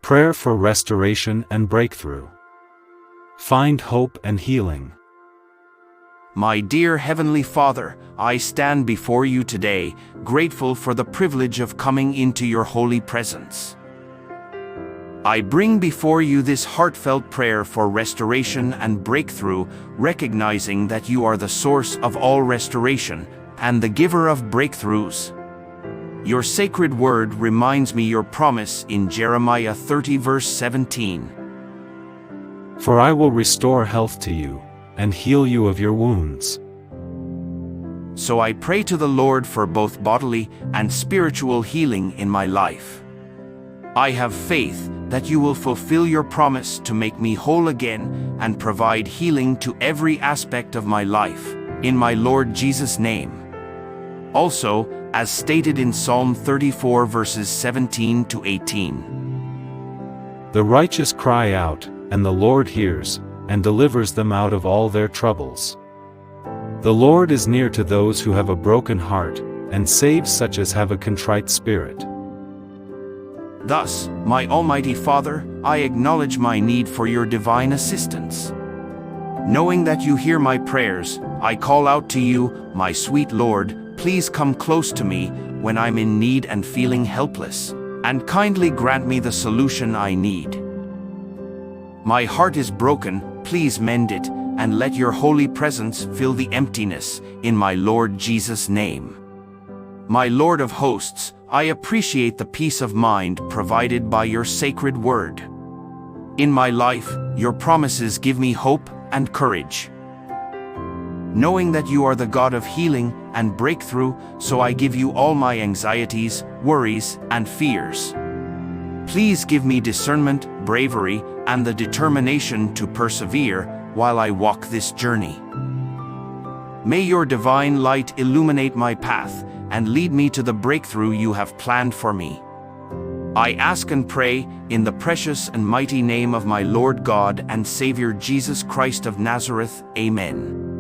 Prayer for restoration and breakthrough. Find hope and healing. My dear Heavenly Father, I stand before you today, grateful for the privilege of coming into your holy presence. I bring before you this heartfelt prayer for restoration and breakthrough, recognizing that you are the source of all restoration and the giver of breakthroughs. Your sacred word reminds me your promise in Jeremiah 30 verse 17. For I will restore health to you, and heal you of your wounds. So I pray to the Lord for both bodily and spiritual healing in my life. I have faith that you will fulfill your promise to make me whole again and provide healing to every aspect of my life, in my Lord Jesus' name. Also, as stated in Psalm 34 verses 17 to 18. The righteous cry out, and the Lord hears, and delivers them out of all their troubles. The Lord is near to those who have a broken heart, and saves such as have a contrite spirit. Thus, my Almighty Father, I acknowledge my need for your divine assistance. Knowing that you hear my prayers, I call out to you, my sweet Lord, please come close to me when I'm in need and feeling helpless, and kindly grant me the solution I need. My heart is broken, please mend it, and let your holy presence fill the emptiness, in my Lord Jesus' name. My Lord of hosts, I appreciate the peace of mind provided by your sacred word. In my life, your promises give me hope and courage. Knowing that you are the God of healing and breakthrough, so I give you all my anxieties, worries, and fears. Please give me discernment, bravery, and the determination to persevere while I walk this journey. May your divine light illuminate my path and lead me to the breakthrough you have planned for me. I ask and pray in the precious and mighty name of my Lord God and Savior Jesus Christ of Nazareth. Amen.